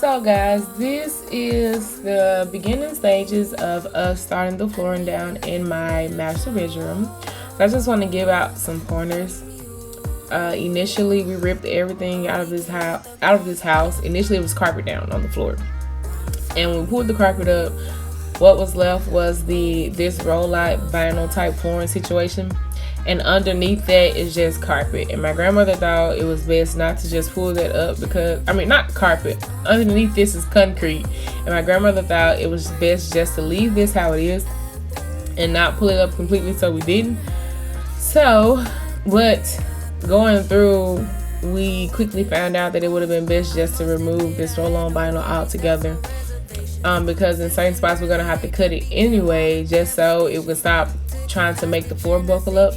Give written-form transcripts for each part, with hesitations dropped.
So guys, this is the beginning stages of us starting the flooring down in my master bedroom. So I just want to give out some pointers. Initially, we ripped everything out of this house. Initially, it was carpet down on the floor, and when we pulled the carpet up, what was left was this roll-out vinyl type flooring situation. And underneath that is just carpet. And my grandmother thought it was best not to just pull that up because, not carpet. Underneath this is concrete. And my grandmother thought it was best just to leave this how it is and not pull it up completely, so we didn't. So, but going through, we quickly found out that it would have been best just to remove this roll-on vinyl altogether. Because in certain spots we're going to have to cut it anyway, just so it would stop trying to make the floor buckle up.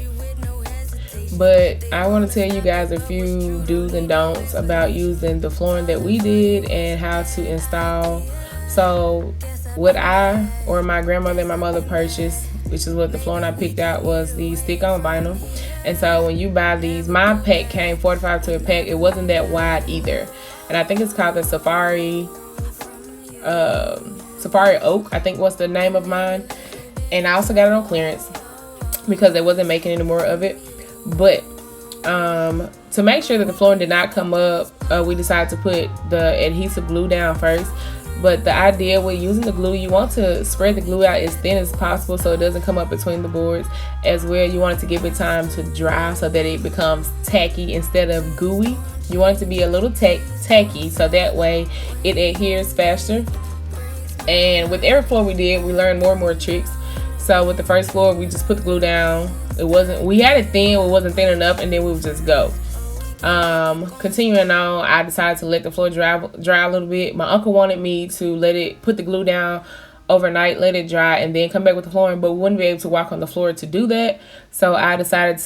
But I want to tell you guys a few do's and don'ts about using the flooring that we did and how to install. So what I or my grandmother and my mother purchased, which is what the flooring I picked out, was the stick-on vinyl. And so when you buy these, my pack came 45 to a pack. It wasn't that wide either. And I think it's called the Safari Oak, I think was the name of mine. And I also got it on clearance because they wasn't making any more of it. But to make sure that the flooring did not come up, we decided to put the adhesive glue down first. But the idea with using the glue, you want to spread the glue out as thin as possible so it doesn't come up between the boards. As well, you want it to give it time to dry so that it becomes tacky instead of gooey. You want it to be a little tacky so that way it adheres faster. And with every floor we did, we learned more and more tricks. So with the first floor, we just put the glue down. We had it thin, it wasn't thin enough, and then we would just go. Continuing on, I decided to let the floor dry a little bit. My uncle wanted me to put the glue down overnight, let it dry, and then come back with the flooring, but we wouldn't be able to walk on the floor to do that. So I decided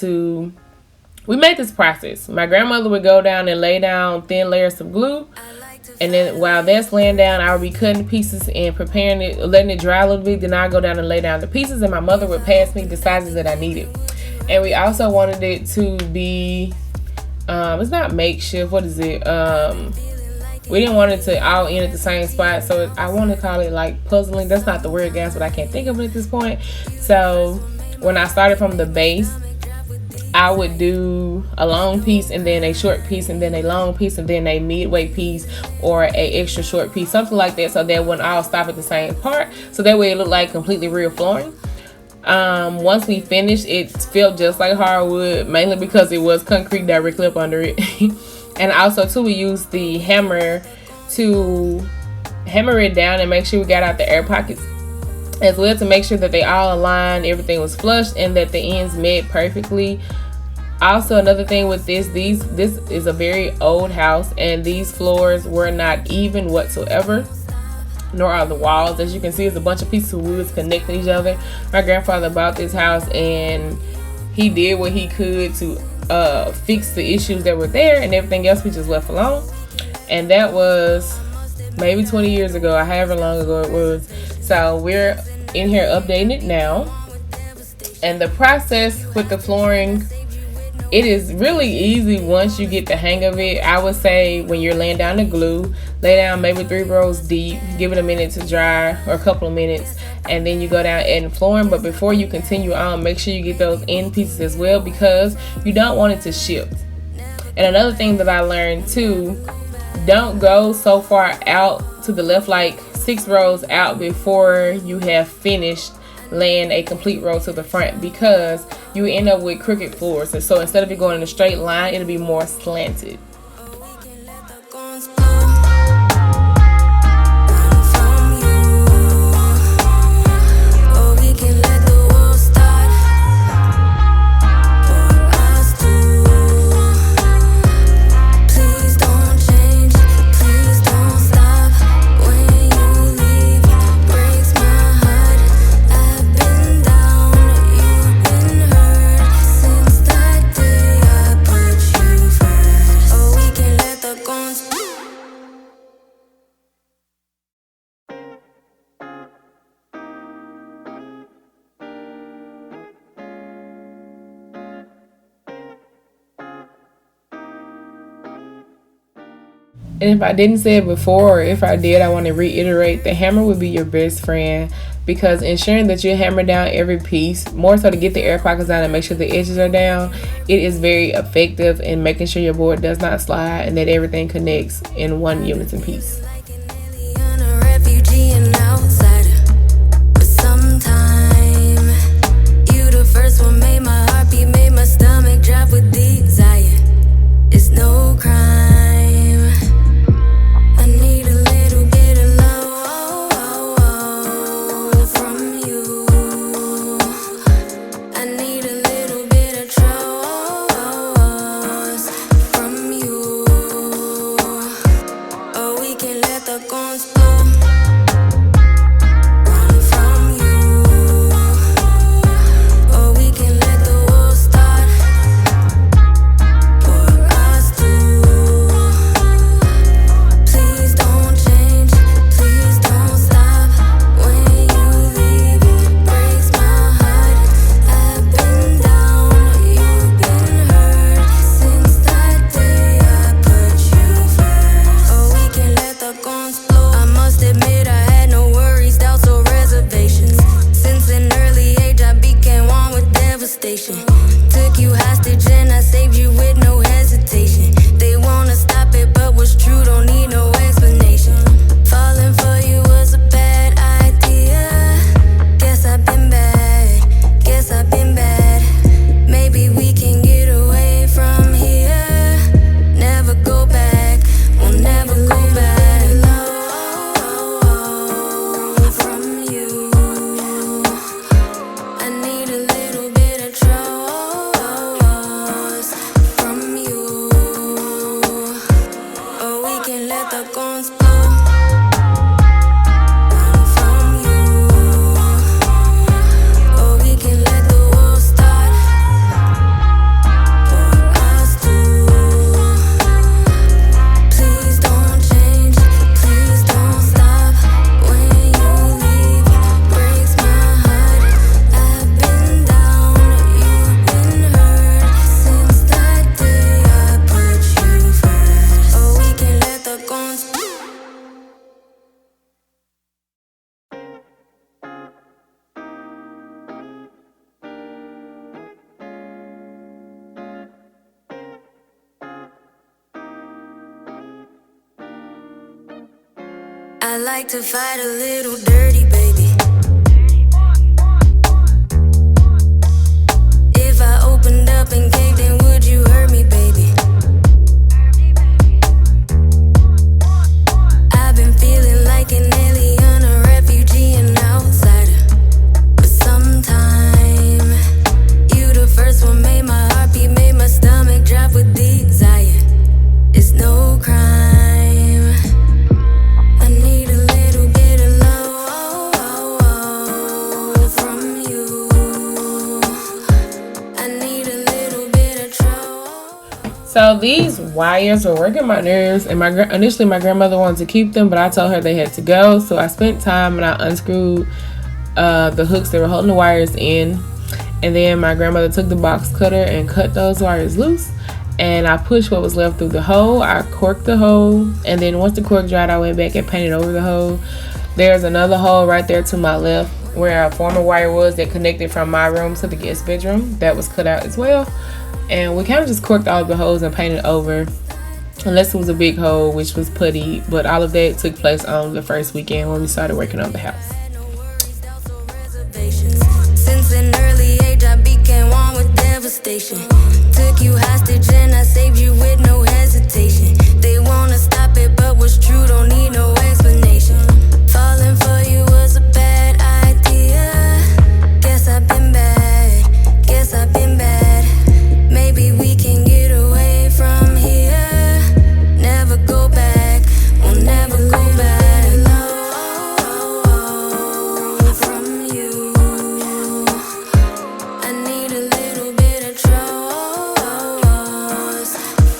we made this process. My grandmother would go down and lay down thin layers of glue. And then while that's laying down, I would be cutting pieces and preparing it, letting it dry a little bit. Then I go down and lay down the pieces, and my mother would pass me the sizes that I needed. And we also wanted it to be, it's not makeshift. What is it? We didn't want it to all end at the same spot. So I want to call it like puzzling. That's not the word, guys, but I can't think of it at this point. So when I started from the base, I would do a long piece and then a short piece and then a long piece and then a midway piece or a extra short piece, something like that, so that wouldn't all stop at the same part, so that way it looked like completely real flooring. Once we finished, it felt just like hardwood, mainly because it was concrete directly up under it. And also too, we used the hammer to hammer it down and make sure we got out the air pockets, as well, to make sure that they all aligned, everything was flush, and that the ends met perfectly. Also, another thing with this is a very old house, and these floors were not even whatsoever, nor are the walls. As you can see, it's a bunch of pieces of wood connecting each other. My grandfather bought this house, and he did what he could to fix the issues that were there, and everything else we just left alone. And that was maybe 20 years ago, or however long ago it was. So we're in here updating it now. And the process with the flooring, it is really easy once you get the hang of it. I would say when you're laying down the glue, lay down maybe 3 rows deep, give it a minute to dry, or a couple of minutes, and then you go down adding flooring. But before you continue on, make sure you get those end pieces as well, because you don't want it to shift. And another thing that I learned too, don't go so far out to the left, like 6 rows out, before you have finished laying a complete row to the front, because you end up with crooked floors. And so instead of it going in a straight line, it'll be more slanted. Please don't change, please don't stop. And if I didn't say it before, or if I did, I want to reiterate, the hammer would be your best friend, because ensuring that you hammer down every piece, more so to get the air pockets down and make sure the edges are down, it is very effective in making sure your board does not slide and that everything connects in one unison piece. I like to fight a little dirty, baby. If I opened up and caved in, would you hurt me, baby? I've been feeling like an alien, a refugee, an outsider. But sometime, you the first one made my heart beat, made my stomach drop with desire. It's no crime. So these wires were working my nerves, and initially my grandmother wanted to keep them, but I told her they had to go. So I spent time and I unscrewed the hooks that were holding the wires in, and then my grandmother took the box cutter and cut those wires loose, and I pushed what was left through the hole. I corked the hole, and then once the cork dried, I went back and painted over the hole. There's another hole right there to my left where a former wire was that connected from my room to the guest bedroom. That was cut out as well. And we kind of just corked all the holes and painted over, unless it was a big hole, which was putty. But all of that took place on the first weekend when we started working on the house. Since an early age, I became one with devastation. Took you hostage and I saved you with no hesitation. They wanna stop it, but what's true don't need no explanation. Falling for you was a bad idea. Guess I've been bad. Guess I've been bad. Maybe we can get away from here. Never go back. We'll never go back. From you, I need a little bit of trust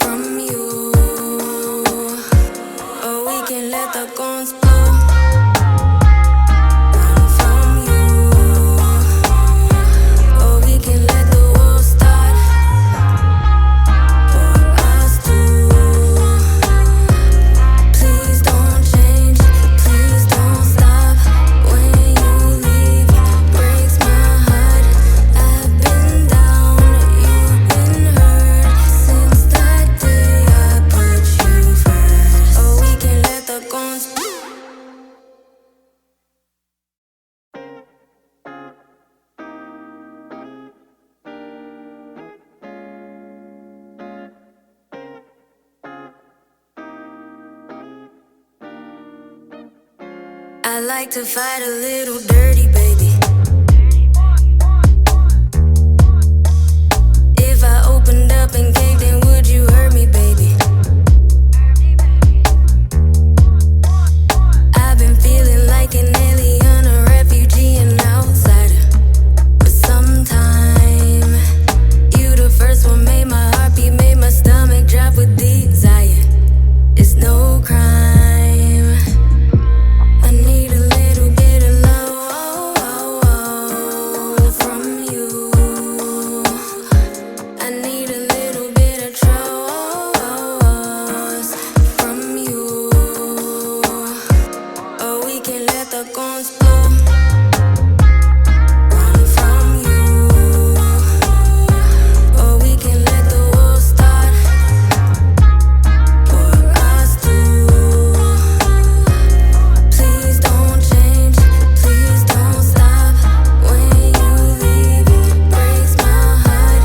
from you. Or we can let the guns blow. I like to fight a little dirty, baby. If I opened up and caved in, would you hurt me, baby? I've been feeling like an alien, a refugee, an outsider. For some time, you the first one made my heartbeat, made my stomach drop with desire. It's no crime. I need a little bit of love from you. I need a little bit of trust from you. Or we can let the guns blow. Run from you. Or we can let the war start for us two. Please don't change, please don't stop. When you leave, it breaks my heart.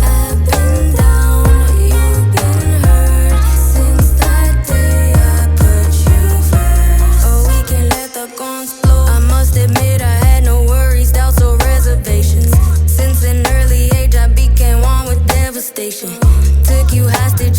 I've been down, you've been hurt. Since that day I put you first. Or we can let the guns blow. I must admit I had no worries, doubts or reservations. Since an early age I became one with devastation. Took you hostage